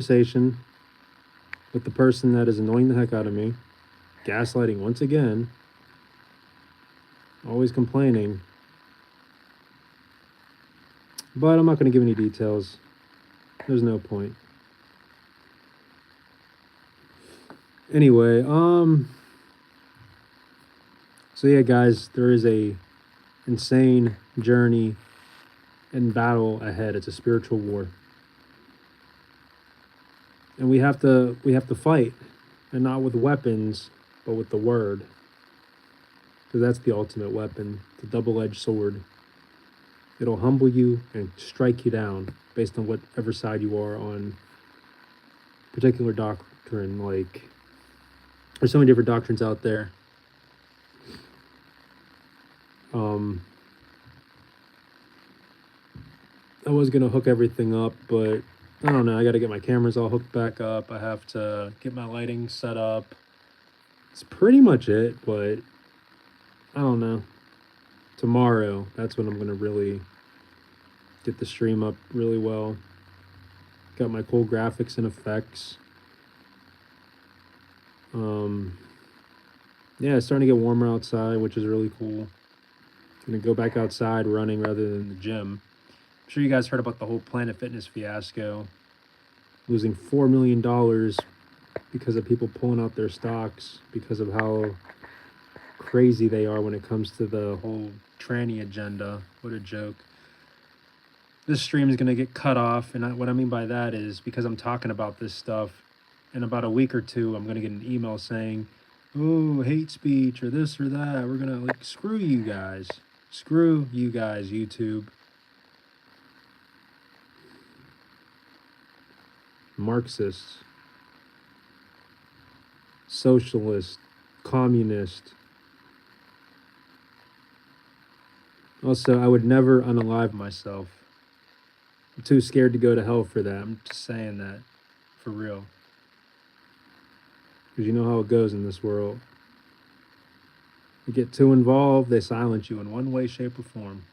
conversation with the person that is annoying the heck out of me, gaslighting once again, always complaining. But I'm not going to give any details. There's no point. Anyway, so yeah, guys, there is a insane journey and battle ahead. It's a spiritual war. And we have to fight, and not with weapons, but with the word. Because that's the ultimate weapon, the double-edged sword. It'll humble you and strike you down based on whatever side you are on particular doctrine. Like, there's so many different doctrines out there. I was gonna hook everything up, but I don't know. I got to get my cameras all hooked back up. I have to get my lighting set up. It's pretty much it, but I don't know. Tomorrow, that's when I'm gonna really get the stream up really well. Got my cool graphics and effects. Yeah, it's starting to get warmer outside, which is really cool. Gonna go back outside running rather than the gym. I'm sure you guys heard about the whole Planet Fitness fiasco, losing $4 million because of people pulling out their stocks because of how crazy they are when it comes to the whole tranny agenda. What a joke. This stream is going to get cut off, and what I mean by that is because I'm talking about this stuff, in about a week or two, I'm going to get an email saying, oh, hate speech or this or that. We're going to, like, screw you guys. Screw you guys, YouTube. Marxist, socialist, communist. Also, I would never unalive myself. I'm too scared to go to hell for that. I'm just saying that for real. Because you know how it goes in this world. You get too involved, they silence you in one way, shape, or form.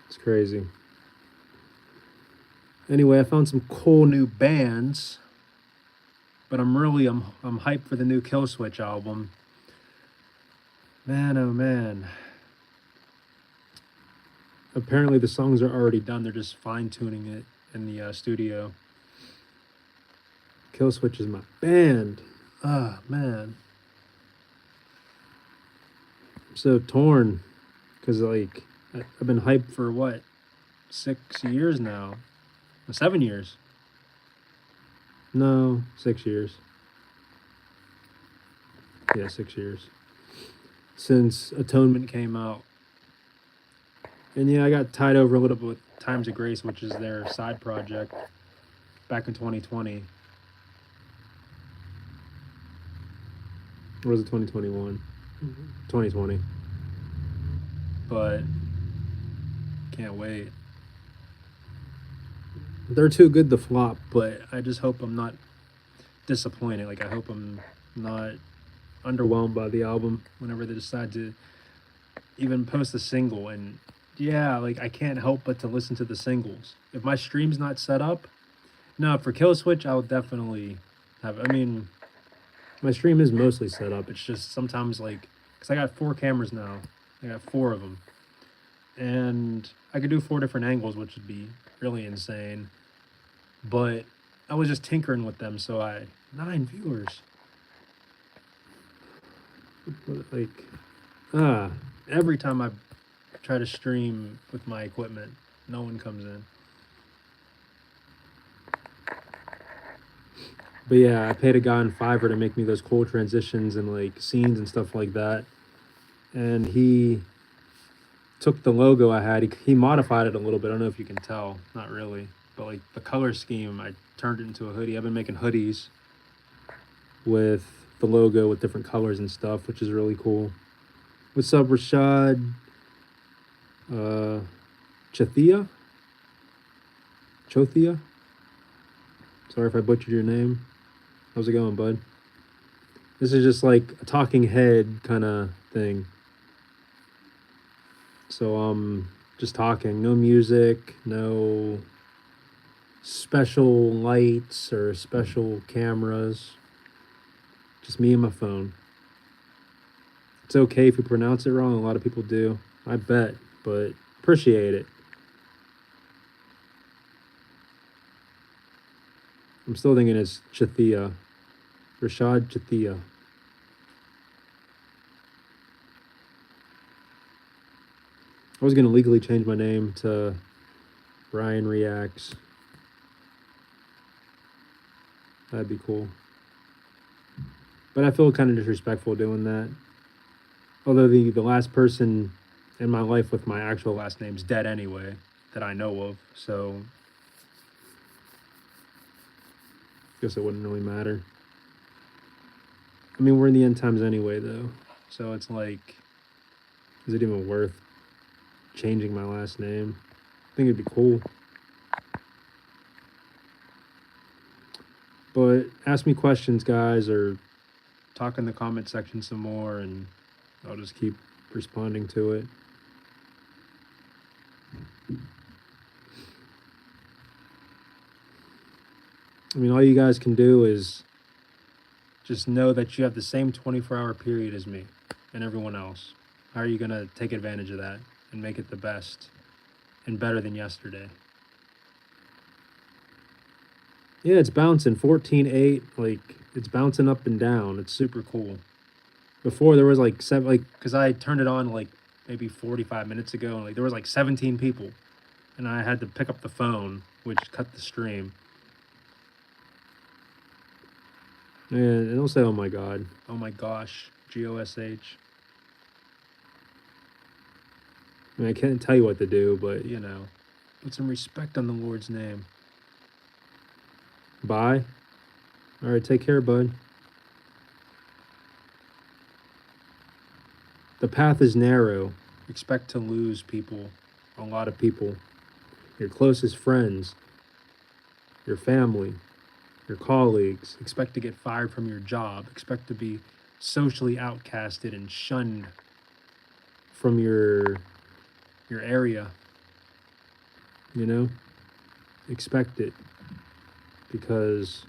It's crazy. Anyway, I found some cool new bands, but I'm hyped for the new Killswitch album. Man, oh man. Apparently the songs are already done. They're just fine-tuning it in the studio. Killswitch is my band. Ah, man. I'm so torn. Because, like, I've been hyped for, what, 6 years now? 7 years. No, 6 years. Yeah, 6 years. Since Atonement came out. And yeah, I got tied over a little bit with Times of Grace, which is their side project, back in 2020. Or was it 2021? 2020. But can't wait. They're too good to flop, but I just hope I'm not disappointed. Like, I hope I'm not underwhelmed by the album whenever they decide to even post a single. And yeah, like, I can't help but to listen to the singles. If my stream's not set up, no, for Killswitch, I'll definitely have, I mean, my stream is mostly set up. It's just sometimes, like, because I got 4 cameras now. I got 4 of them. And I could do 4 different angles, which would be really insane. But I was just tinkering with them, so 9 viewers. Like, every time I try to stream with my equipment, no one comes in. But yeah, I paid a guy on Fiverr to make me those cool transitions and, like, scenes and stuff like that. And he took the logo I had, he modified it a little bit. I don't know if you can tell, not really. But, like, the color scheme, I turned it into a hoodie. I've been making hoodies with the logo with different colors and stuff, which is really cool. What's up, Rashad? Chothia? Sorry if I butchered your name. How's it going, bud? This is just like a talking head kind of thing. So just talking, no music, no special lights or special cameras. Just me and my phone. It's okay if you pronounce it wrong. A lot of people do. I bet, but appreciate it. I'm still thinking it's Chathia. Rashad Chathia. I was going to legally change my name to RyanREAX. That'd be cool. But I feel kind of disrespectful doing that. Although the last person in my life with my actual last name's dead anyway, that I know of. So I guess it wouldn't really matter. I mean, we're in the end times anyway, though. So it's like, is it even worth changing my last name? I think it'd be cool. But ask me questions, guys, or talk in the comment section some more, and I'll just keep responding to it. I mean, all you guys can do is just know that you have the same 24-hour period as me and everyone else. How are you going to take advantage of that and make it the best and better than yesterday? Yeah, it's bouncing 14.8. Like, it's bouncing up and down. It's super cool. Before there was like seven, like, because I turned it on like maybe 45 minutes ago, and like there was like 17 people, and I had to pick up the phone, which cut the stream. And don't say, oh my God, oh my gosh, GOSH. I mean, I can't tell you what to do, but you know, put some respect on the Lord's name. Bye. All right, take care, bud. The path is narrow. Expect to lose people, a lot of people. Your closest friends, your family, your colleagues. Expect to get fired from your job. Expect to be socially outcasted and shunned from your area. You know? Expect it. Because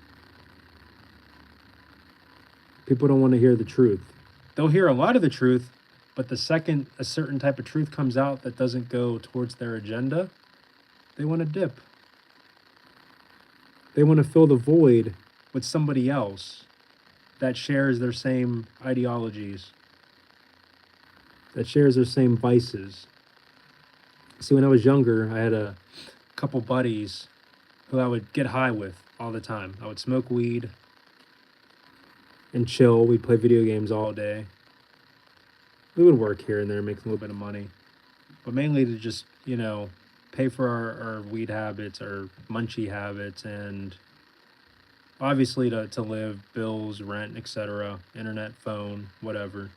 people don't want to hear the truth. They'll hear a lot of the truth, but the second a certain type of truth comes out that doesn't go towards their agenda, they want to dip. They want to fill the void with somebody else that shares their same ideologies, that shares their same vices. See, when I was younger, I had a couple buddies who I would get high with all the time. I would smoke weed and chill. We'd play video games all day. We would work here and there, make a little bit of money, but mainly to just, you know, pay for our weed habits, our munchie habits, and obviously to live, bills, rent, etc., internet, phone, whatever.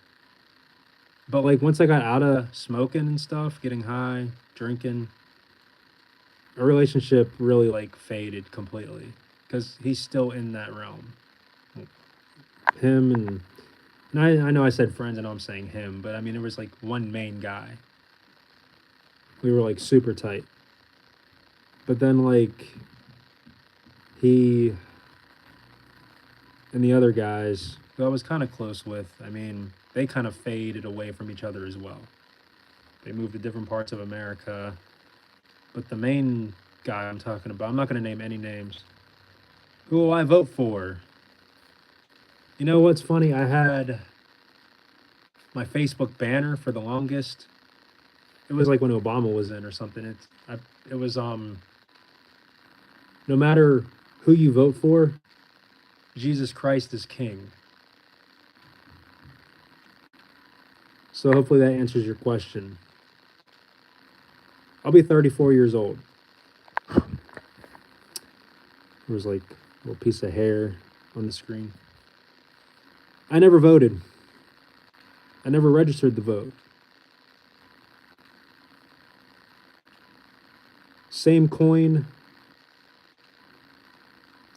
But like once I got out of smoking and stuff, getting high, drinking, our relationship really like faded completely because he's still in that realm. Him and I know I said friends, I know I'm saying him, but I mean, it was like one main guy. We were like super tight. But then like he and the other guys who I was kind of close with, I mean, they kind of faded away from each other as well. They moved to different parts of America. But the main guy I'm talking about, I'm not going to name any names. Who will I vote for? You know what's funny? I had my Facebook banner for the longest. It was like when Obama was in or something. It was no matter who you vote for, Jesus Christ is king. So hopefully that answers your question. I'll be 34 years old. There was like a little piece of hair on the screen. I never voted. I never registered the vote. Same coin,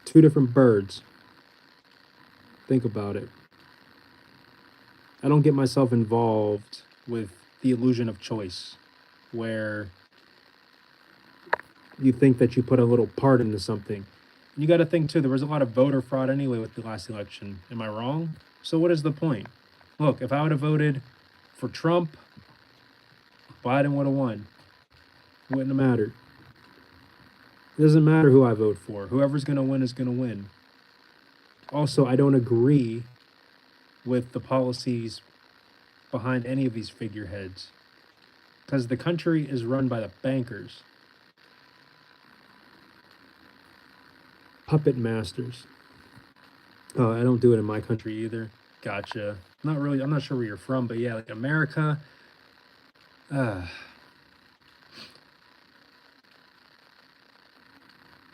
two different birds. Think about it. I don't get myself involved with the illusion of choice, where you think that you put a little part into something. You got to think too, there was a lot of voter fraud anyway with the last election. Am I wrong? So what is the point? Look, if I would have voted for Trump, Biden would have won. It wouldn't have mattered. It doesn't matter who I vote for. Whoever's going to win is going to win. Also, I don't agree with the policies behind any of these figureheads because the country is run by the bankers, puppet masters. Oh, I don't do it in my country either. Gotcha. Not really. I'm not sure where you're from, but yeah, like America.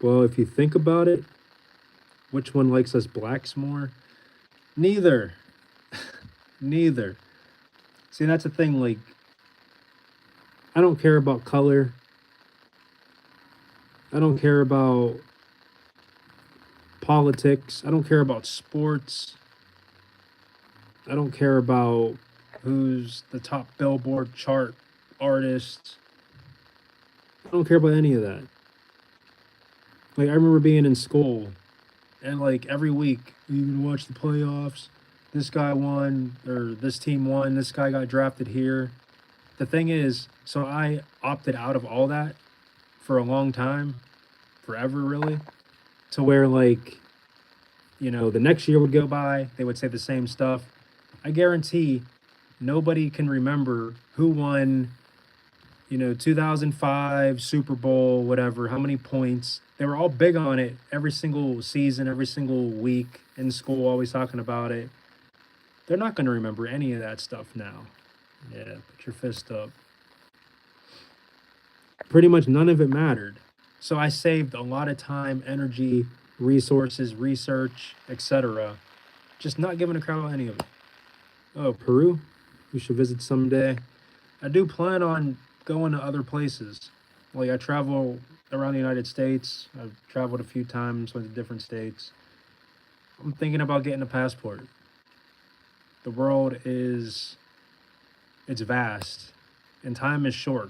Well, if you think about it, which one likes us blacks more? Neither. Neither. See, that's the thing. Like, I don't care about color. I don't care about politics. I don't care about sports. I don't care about who's the top Billboard chart artist. I don't care about any of that. Like, I remember being in school and like every week you can watch the playoffs. This guy won, or this team won. This guy got drafted here. The thing is, so I opted out of all that for a long time, forever really, to where like, the next year would go by, they would say the same stuff. I guarantee nobody can remember who won, 2005 Super Bowl, whatever, how many points. They were all big on it every single season, every single week in school, always talking about it. They're not going to remember any of that stuff now. Yeah, put your fist up. Pretty much none of it mattered. So I saved a lot of time, energy, resources, research, etc. Just not giving a crap about any of it. Oh, Peru? You should visit someday. I do plan on going to other places. Like, I travel around the United States. I've traveled a few times, went to different states. I'm thinking about getting a passport. The world it's vast, and time is short.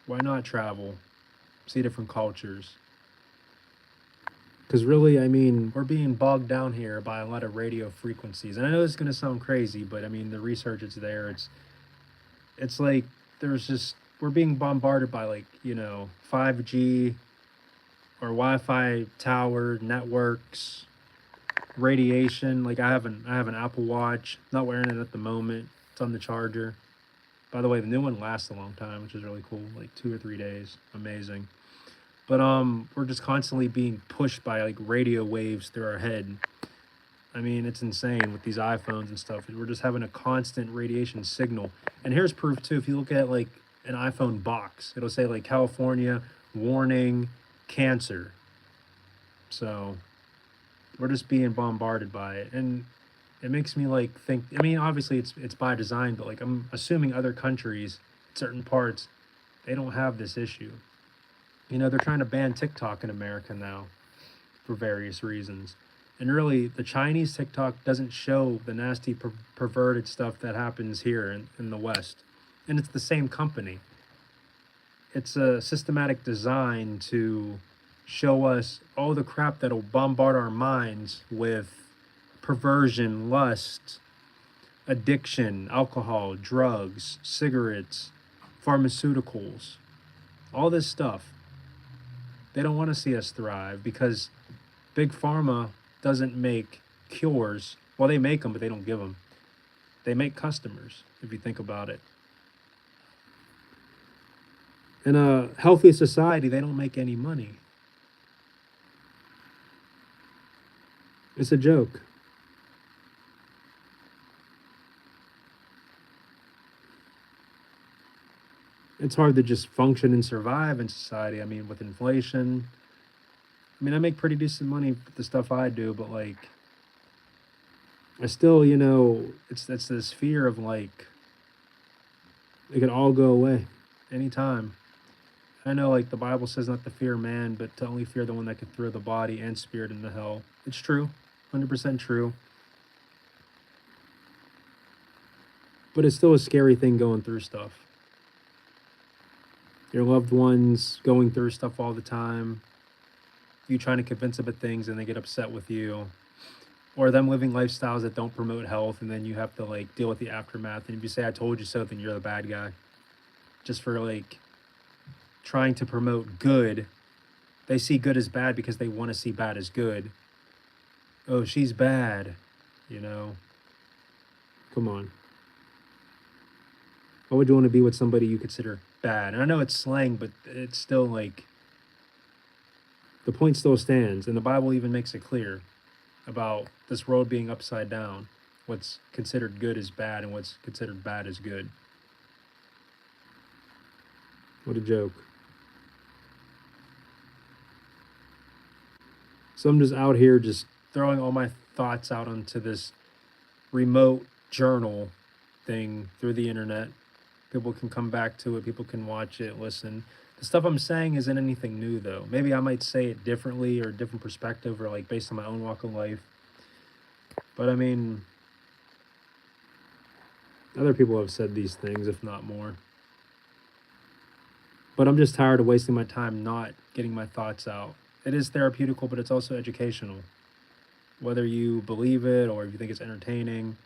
Why not travel, see different cultures? Because really, I mean, we're being bogged down here by a lot of radio frequencies. And I know this is going to sound crazy, but I mean, the research is there. It's like we're being bombarded by 5G or Wi-Fi tower networks, radiation. Like, I have an Apple Watch, not wearing it at the moment. It's on the charger. By the way, the new one lasts a long time, which is really cool, like 2 or 3 days. Amazing. But we're just constantly being pushed by like radio waves through our head. I mean, it's insane with these iPhones and stuff. We're just having a constant radiation signal. And here's proof too. If you look at like an iPhone box, it'll say like California, warning, cancer. So we're just being bombarded by it. And it makes me like think, I mean, obviously it's by design, but like I'm assuming other countries, certain parts, they don't have this issue. They're trying to ban TikTok in America now for various reasons. And really, the Chinese TikTok doesn't show the nasty, perverted stuff that happens here in the West. And it's the same company. It's a systematic design to show us all the crap that'll bombard our minds with perversion, lust, addiction, alcohol, drugs, cigarettes, pharmaceuticals, all this stuff. They don't want to see us thrive because Big Pharma doesn't make cures. Well, they make them, but they don't give them. They make customers, if you think about it. In a healthy society, they don't make any money. It's a joke. It's hard to just function and survive in society. I mean, with inflation. I mean, I make pretty decent money with the stuff I do, but like, I still, it's this fear of like, it could all go away anytime. I know, like, the Bible says not to fear man, but to only fear the one that can throw the body and spirit into hell. It's true, 100% true. But it's still a scary thing going through stuff. Your loved ones going through stuff all the time, you trying to convince them of things and they get upset with you, or them living lifestyles that don't promote health, and then you have to like deal with the aftermath. And if you say I told you so, then you're the bad guy, just for like trying to promote good. They see good as bad because they want to see bad as good. Oh, she's bad, you know. Come on. Why would you want to be with somebody you consider bad? And I know it's slang, but it's still like the point still stands, and the Bible even makes it clear about this world being upside down. What's considered good is bad, and what's considered bad is good. What a joke. So I'm just out here just throwing all my thoughts out onto this remote journal thing through the internet. People can come back to it, people can watch it, listen. The stuff I'm saying isn't anything new though. Maybe I might say it differently or a different perspective or like based on my own walk of life. But I mean, other people have said these things, if not more. But I'm just tired of wasting my time not getting my thoughts out. It is therapeutical, but it's also educational. Whether you believe it or if you think it's entertaining.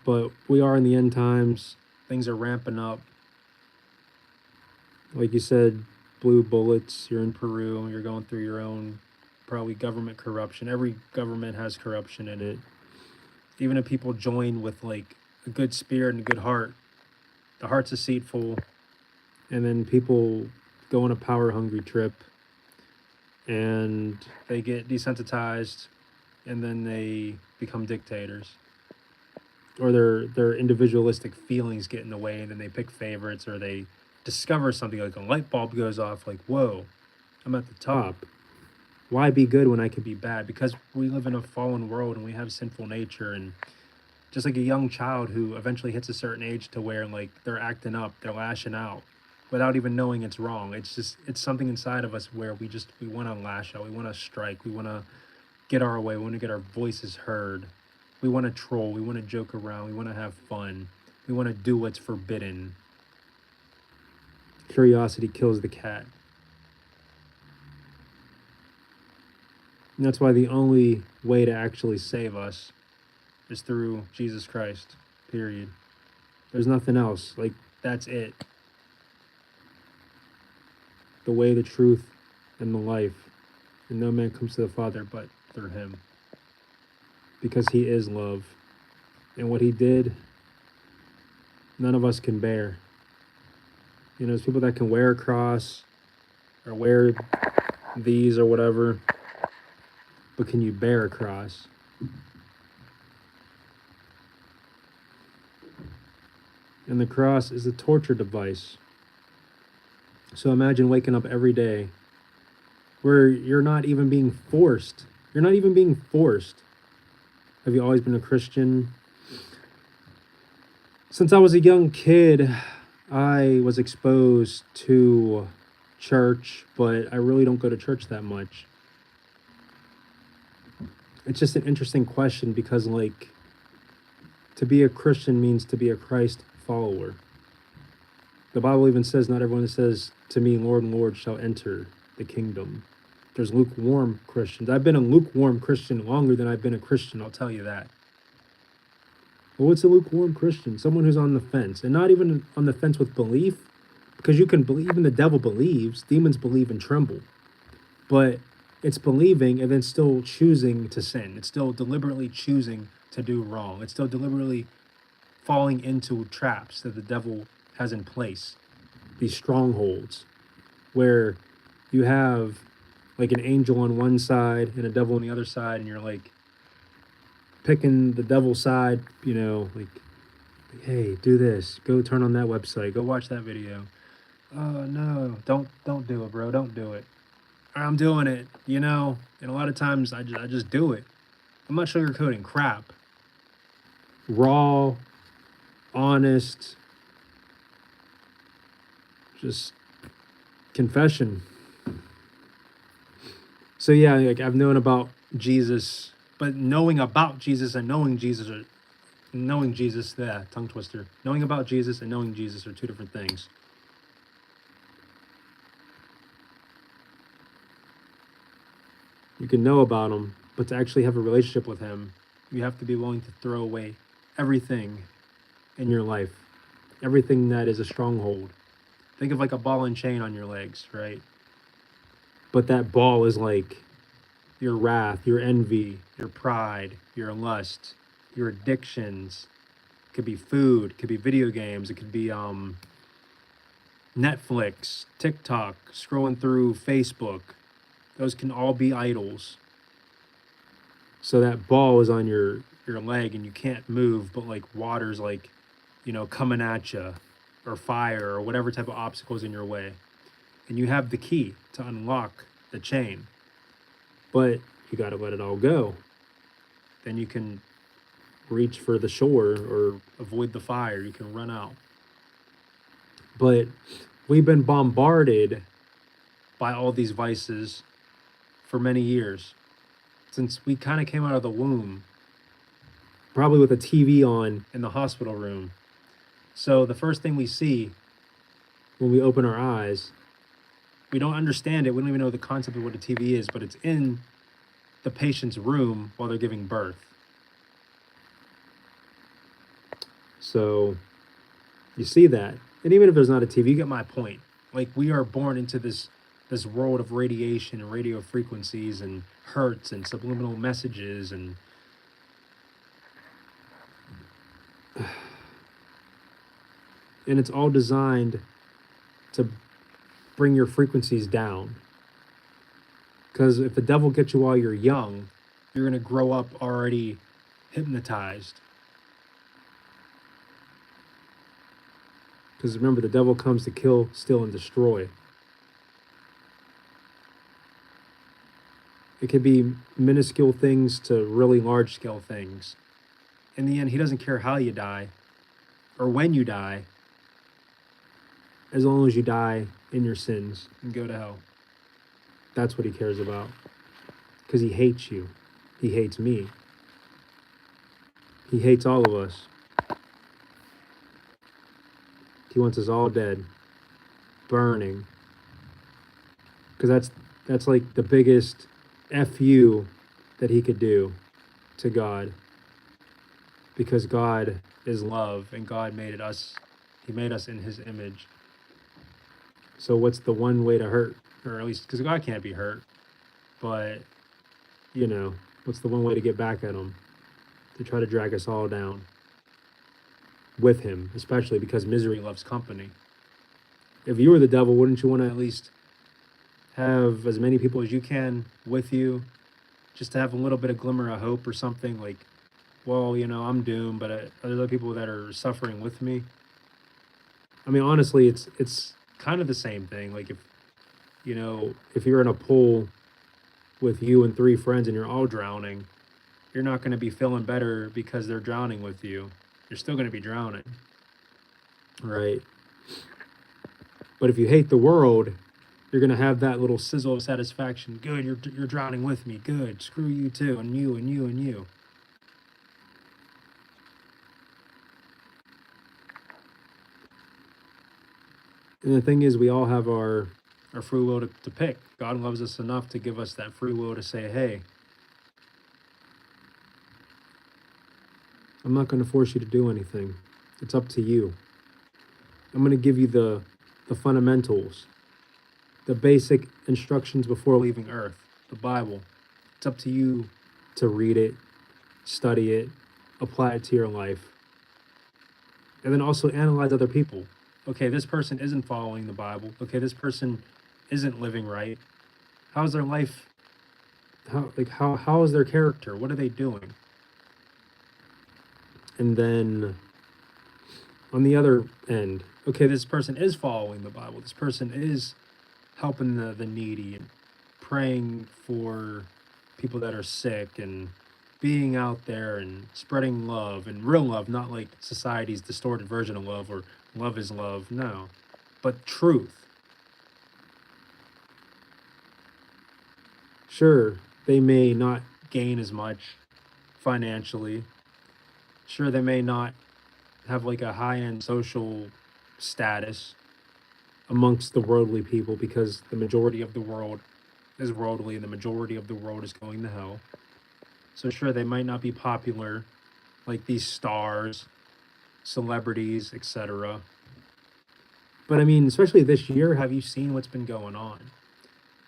But we are in the end times. Things are ramping up. Like you said, blue bullets, you're in Peru, you're going through your own probably government corruption. Every government has corruption in it. Even if people join with like a good spirit and a good heart, the heart's deceitful. And then people go on a power hungry trip and they get desensitized and then they become dictators. Or their individualistic feelings get in the way, and then they pick favorites, or they discover something like a light bulb goes off, like, whoa, I'm at the top. Why be good when I can be bad? Because we live in a fallen world and we have sinful nature, and just like a young child who eventually hits a certain age to where like they're acting up, they're lashing out without even knowing it's wrong. It's something inside of us where we want to lash out, we want to strike, we want to get our way, we want to get our voices heard. We want to troll, we want to joke around, we want to have fun, we want to do what's forbidden. Curiosity kills the cat. And that's why the only way to actually save us is through Jesus Christ, period. There's nothing else. Like, that's it. The way, the truth, and the life. And no man comes to the Father but through him. Because he is love. And what he did, none of us can bear. You know, there's people that can wear a cross or wear these or whatever, but can you bear a cross? And the cross is a torture device. So imagine waking up every day where you're not even being forced. You're not even being forced. Have you always been a Christian? Since I was a young kid, I was exposed to church, but I really don't go to church that much. It's just an interesting question because, like, to be a Christian means to be a Christ follower. The Bible even says, not everyone that says to me, Lord, Lord, shall enter the kingdom. There's lukewarm Christians. I've been a lukewarm Christian longer than I've been a Christian, I'll tell you that. Well, what's a lukewarm Christian? Someone who's on the fence, and not even on the fence with belief, because you can believe, even the devil believes, demons believe and tremble. But it's believing and then still choosing to sin. It's still deliberately choosing to do wrong. It's still deliberately falling into traps that the devil has in place. These strongholds where you have like an angel on one side and a devil on the other side, and you're like picking the devil's side, you know, like, hey, do this, go turn on that website, go watch that video. Oh no, don't do it, bro, don't do it. I'm doing it, you know. And a lot of times I just do it. I'm not sugarcoating crap. Raw, honest, just confession. So yeah, like I've known about Jesus, but knowing about Jesus and knowing Jesus are knowing Jesus, yeah, tongue twister. Knowing about Jesus and knowing Jesus are two different things. You can know about him, but to actually have a relationship with him, you have to be willing to throw away everything in your life, everything that is a stronghold. Think of like a ball and chain on your legs, right? But that ball is like your wrath, your envy, your pride, your lust, your addictions. It could be food, it could be video games, it could be Netflix, TikTok, scrolling through Facebook. Those can all be idols. So that ball is on your leg and you can't move, but like water's like, coming at you, or fire, or whatever type of obstacles in your way. And you have the key to unlock the chain. But you got to let it all go. Then you can reach for the shore or avoid the fire. You can run out. But we've been bombarded by all these vices for many years, since we kind of came out of the womb, probably with a TV on in the hospital room. So the first thing we see when we open our eyes, we don't understand it. We don't even know the concept of what a TV is, but it's in the patient's room while they're giving birth. So you see that. And even if there's not a TV, you get my point. Like, we are born into this world of radiation and radio frequencies and hertz and subliminal messages, and it's all designed to bring your frequencies down. Because if the devil gets you while you're young, you're going to grow up already hypnotized. Because remember, the devil comes to kill, steal, and destroy. It could be minuscule things to really large-scale things. In the end, he doesn't care how you die or when you die, as long as you die in your sins and go to hell. That's what he cares about. Because he hates you. He hates me. He hates all of us. He wants us all dead, burning. Because that's like the biggest FU that he could do to God. Because God is love, and God made us. He made us in his image. So what's the one way to hurt? Or at least, because God can't be hurt. But, what's the one way to get back at him? To try to drag us all down. With him, especially because misery loves company. If you were the devil, wouldn't you want to at least have as many people as you can with you, just to have a little bit of glimmer of hope or something? Like, well, I'm doomed, but are there other people that are suffering with me? I mean, honestly, it's kind of the same thing. Like, if you're in a pool with you and 3 friends and you're all drowning, you're not going to be feeling better because they're drowning with you. You're still going to be drowning, right? But if you hate the world, you're going to have that little sizzle of satisfaction. Good, you're drowning with me. Good, screw you too, and you, and you, and you. And the thing is, we all have our free will to pick. God loves us enough to give us that free will to say, hey, I'm not going to force you to do anything. It's up to you. I'm going to give you the fundamentals, the basic instructions before leaving Earth, the Bible. It's up to you to read it, study it, apply it to your life, and then also analyze other people. Okay, this person isn't following the Bible. Okay, this person isn't living right. How's their life? How is their character? What are they doing? And then on the other end, okay, this person is following the Bible. This person is helping the needy and praying for people that are sick and being out there and spreading love, and real love, not like society's distorted version of love or love is love. No, but truth. Sure, they may not gain as much financially. Sure, they may not have like a high-end social status amongst the worldly people because the majority of the world is worldly and the majority of the world is going to hell. So sure, they might not be popular like these stars, celebrities, etc. But I mean, especially this year, have you seen what's been going on?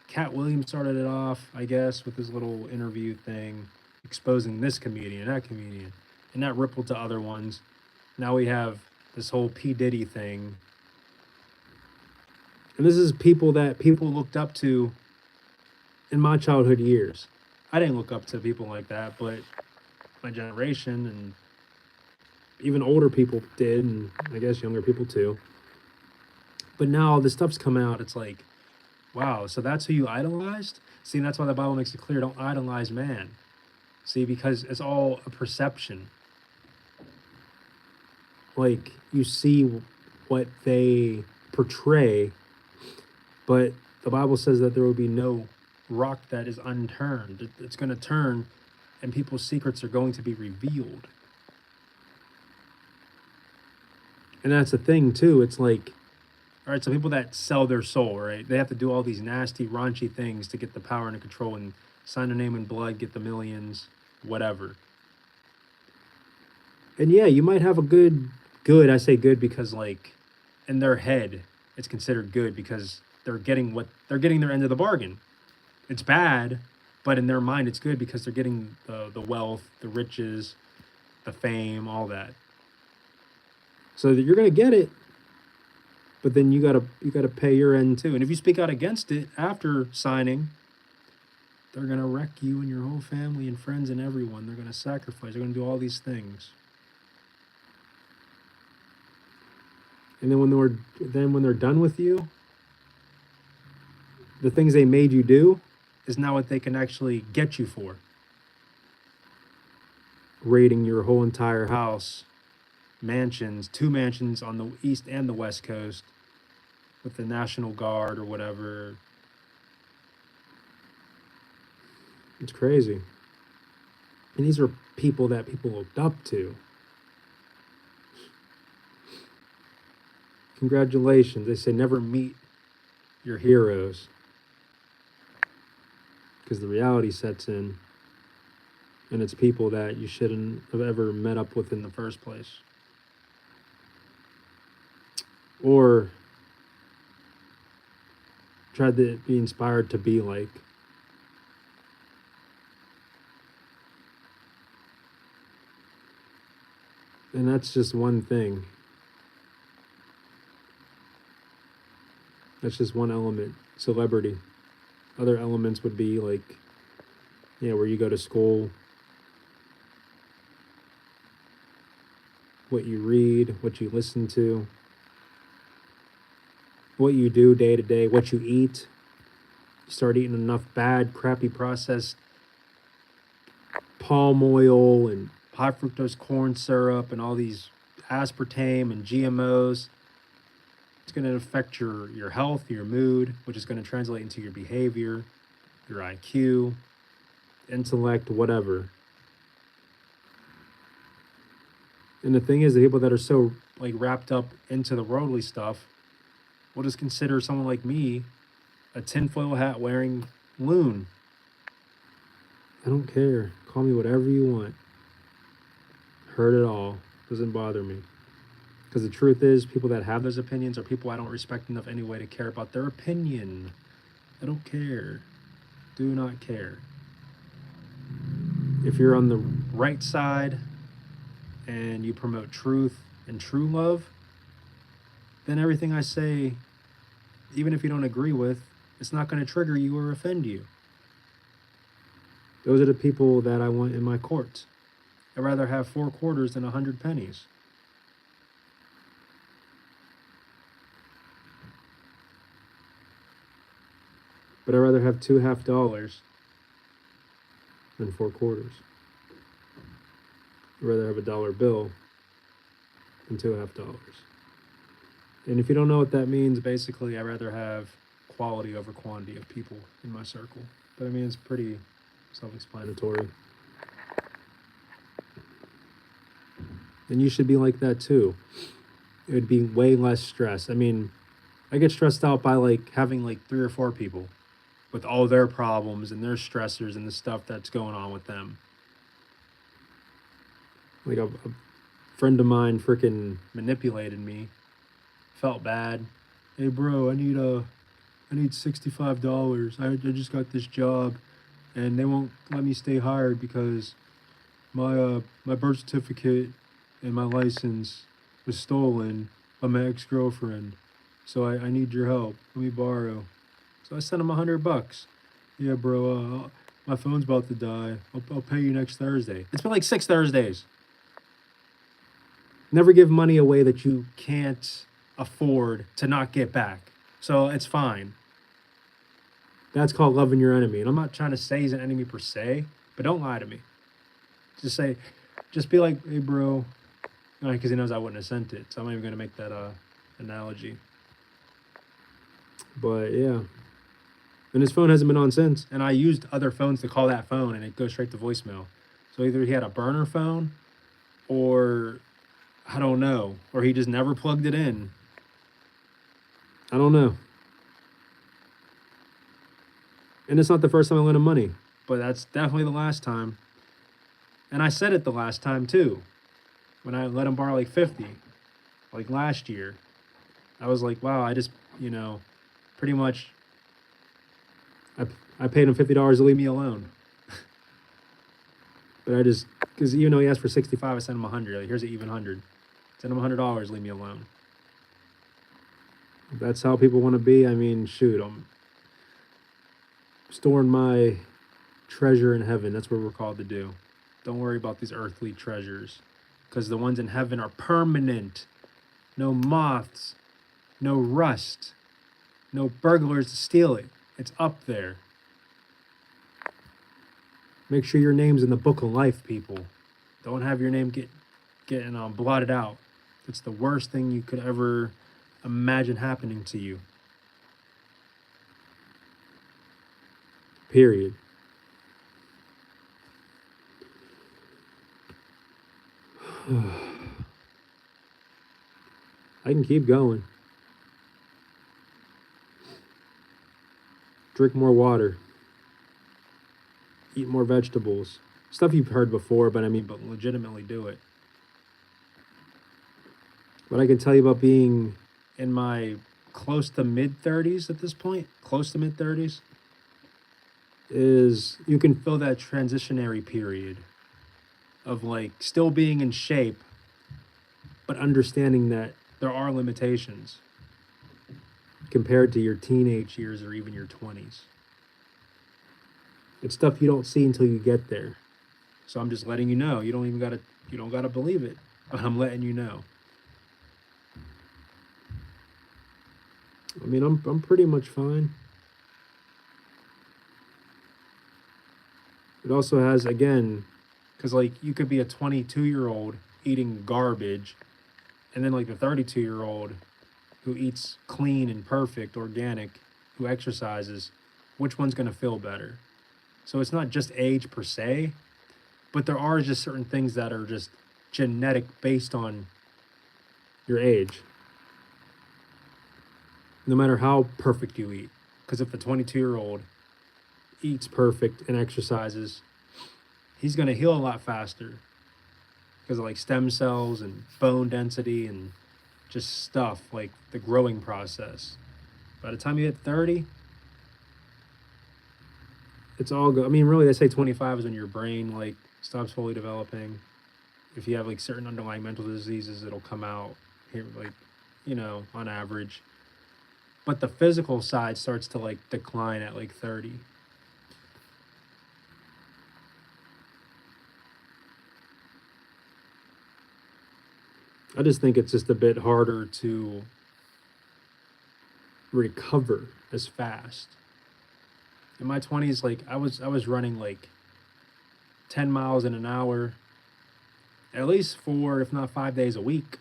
Cat Williams started it off, I guess, with his little interview thing, exposing this comedian, that comedian, and that rippled to other ones. Now we have this whole P. Diddy thing. And this is people that people looked up to in my childhood years. I didn't look up to people like that, but my generation and even older people did, and I guess younger people too. But now this stuff's come out, it's like, wow, so that's who you idolized? See, and that's why the Bible makes it clear, don't idolize man. See, because it's all a perception. Like, you see what they portray, but the Bible says that there will be no rock that is unturned. It's going to turn, and people's secrets are going to be revealed. And that's the thing, too. It's like, all right, so people that sell their soul, right? They have to do all these nasty, raunchy things to get the power and the control and sign their name in blood, get the millions, whatever. And yeah, you might have a good, I say good because, like, in their head, it's considered good because they're getting their end of the bargain. It's bad, but in their mind, it's good because they're getting the wealth, the riches, the fame, all that. So that you're gonna get it, but then you gotta pay your end too. And if you speak out against it after signing, they're gonna wreck you and your whole family and friends and everyone. They're gonna sacrifice. They're gonna do all these things. And then when they're done with you, the things they made you do is now what they can actually get you for. Raiding your whole entire house, mansions, 2 mansions on the east and the west coast with the National Guard or whatever. It's crazy. And these are people that people looked up to. Congratulations. They say never meet your heroes, because the reality sets in, and it's people that you shouldn't have ever met up with in the first place. Or tried to be inspired to be like. And that's just one thing. That's just one element, celebrity. Other elements would be like, where you go to school, what you read, what you listen to, what you do day to day, what you eat. You start eating enough bad, crappy processed palm oil and high fructose corn syrup and all these aspartame and GMOs. It's going to affect your health, your mood, which is going to translate into your behavior, your IQ, intellect, whatever. And the thing is, the people that are so like wrapped up into the worldly stuff will just consider someone like me a tinfoil hat wearing loon. I don't care. Call me whatever you want. Heard it all. Doesn't bother me. Because the truth is, people that have those opinions are people I don't respect enough anyway to care about their opinion. I don't care. Do not care. If you're on the right side and you promote truth and true love, then everything I say, even if you don't agree with, it's not going to trigger you or offend you. Those are the people that I want in my court. I'd rather have 4 quarters than 100 pennies. But I'd rather have 2 half dollars than 4 quarters. I'd rather have a dollar bill than 2 half dollars. And if you don't know what that means, basically, I'd rather have quality over quantity of people in my circle. But I mean, it's pretty self-explanatory. And you should be like that too. It would be way less stress. I mean, I get stressed out by like having like 3 or 4 people with all their problems and their stressors and the stuff that's going on with them. Like a friend of mine freaking manipulated me. Felt bad. Hey bro, I need $65. I just got this job and they won't let me stay hired because my birth certificate and my license was stolen by my ex-girlfriend. So I need your help. Let me borrow. So I sent him $100. Yeah, bro, my phone's about to die. I'll pay you next Thursday. It's been like 6 Thursdays. Never give money away that you can't afford to not get back. So it's fine. That's called loving your enemy. And I'm not trying to say he's an enemy per se, but don't lie to me. Just be like, hey, bro, because he knows I wouldn't have sent it. So I'm not even going to make that analogy. But yeah. And his phone hasn't been on since. And I used other phones to call that phone and it goes straight to voicemail. So either he had a burner phone or I don't know. Or he just never plugged it in. I don't know. And it's not the first time I lent him money. But that's definitely the last time. And I said it the last time too. When I let him borrow like 50. Like last year. I was like, wow, I just, pretty much I paid him $50 to leave me alone. But I just, because even though he asked for 65, I sent him 100. Like, here's an even 100. Send him $100, leave me alone. If that's how people want to be, I mean, shoot, I'm storing my treasure in heaven. That's what we're called to do. Don't worry about these earthly treasures, because the ones in heaven are permanent. No moths, no rust, no burglars to steal it. It's up there. Make sure your name's in the book of life, people. Don't have your name getting blotted out. It's the worst thing you could ever imagine happening to you. Period. I can keep going. Drink more water. Eat more vegetables. Stuff you've heard before, but legitimately do it. What I can tell you about being in my close to mid-30s at this point, is you can feel that transitionary period of like still being in shape, but understanding that there are limitations compared to your teenage years or even your 20s. It's stuff you don't see until you get there. So I'm just letting you know. You don't gotta believe it, but I'm letting you know. I mean, I'm pretty much fine. It also has, again, because like you could be a 22-year-old eating garbage, and then like the 32-year-old who eats clean and perfect, organic, who exercises. Which one's gonna feel better? So it's not just age per se, but there are just certain things that are just genetic based on your age. No matter how perfect you eat. Because if the 22-year-old eats perfect and exercises, he's going to heal a lot faster because of like stem cells and bone density and just stuff like the growing process. By the time you hit 30, it's all good. I mean, really, they say 25 is when your brain like stops fully developing. If you have like certain underlying mental diseases, it'll come out here, like, on average. But the physical side starts to like decline at like 30. I just think it's just a bit harder to recover as fast. In my 20s, like I was running like 10 miles in an hour, at least 4, if not 5 days a week.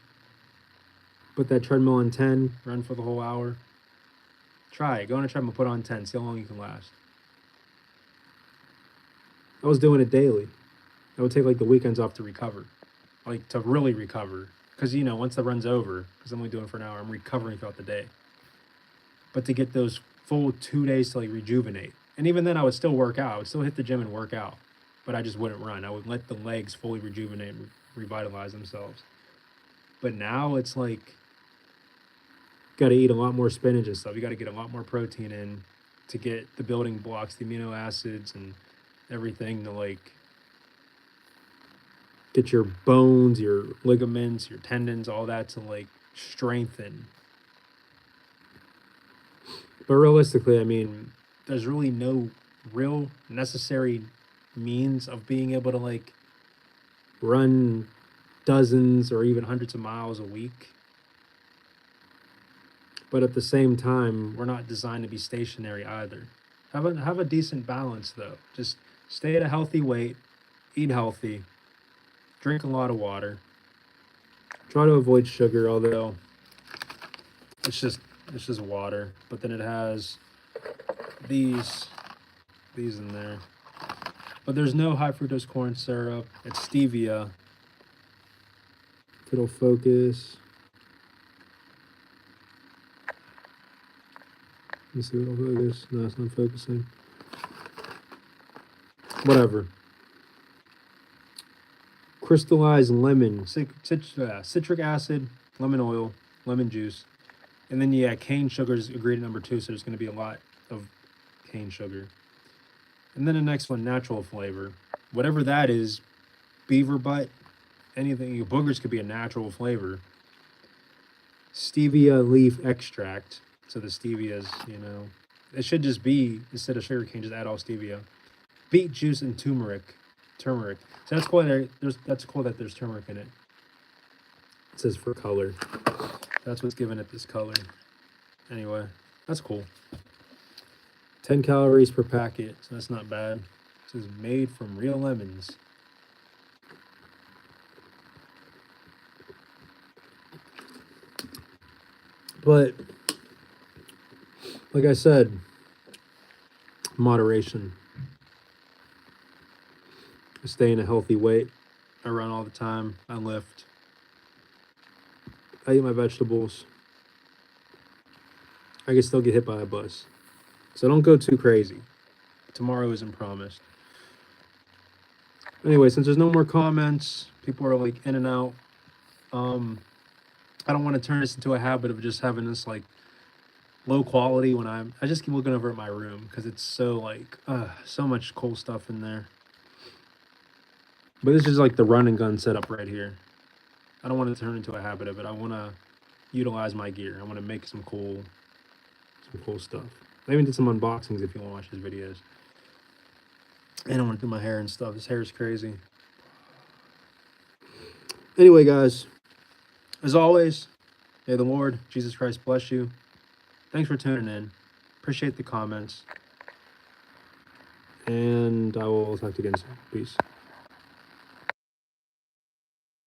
Put that treadmill on 10, run for the whole hour. Try it. Go on a treadmill, put on 10, see how long you can last. I was doing it daily. I would take like the weekends off to recover. like to really recover. Because, you know, once the run's over, because I'm only doing it for an hour, I'm recovering throughout the day. But to get those full 2 days to like rejuvenate. And even then I would still work out. I would still hit the gym and work out. But I just wouldn't run. I would let the legs fully rejuvenate and revitalize themselves. But now it's like, got to eat a lot more spinach and stuff. You got to get a lot more protein in to get the building blocks, the amino acids and everything to like get your bones, your ligaments, your tendons, all that to like strengthen. But realistically, I mean, there's really no real necessary means of being able to like run dozens or even hundreds of miles a week. But at the same time, we're not designed to be stationary either. Have a decent balance though. Just stay at a healthy weight, eat healthy, drink a lot of water. Try to avoid sugar, although it's just water. But then it has these in there. But there's no high fructose corn syrup. It's stevia. If it'll focus. Let's see what it'll focus. No, it's not focusing. Whatever. Crystallized lemon, citric acid, lemon oil, lemon juice. And then, yeah, cane sugar is ingredient number 2, so there's going to be a lot of cane sugar. And then the next one, natural flavor. Whatever that is, beaver butt, anything, your boogers could be a natural flavor. Stevia leaf extract. So the stevia is, you know, it should just be, instead of sugar cane, just add all stevia. Beet juice and turmeric. So that's cool. That's cool that there's turmeric in it. It says for color. That's what's giving it this color. Anyway, that's cool. 10 calories per packet, so that's not bad. It says made from real lemons. But like I said, moderation. I stay in a healthy weight. I run all the time. I lift. I eat my vegetables. I can still get hit by a bus. So don't go too crazy. Tomorrow isn't promised. Anyway, since there's no more comments, people are like in and out. I don't want to turn this into a habit of just having this like low quality when I just keep looking over at my room because it's so like so much cool stuff in there. But this is like the run and gun setup right here. I don't want to turn into a habit of it. I want to utilize my gear. I want to make some cool stuff. I even did some unboxings if you want to watch his videos. And I want to do my hair and stuff. His hair is crazy. Anyway, guys, as always, may the Lord Jesus Christ bless you. Thanks for tuning in. Appreciate the comments. And I will talk to you again soon. Peace.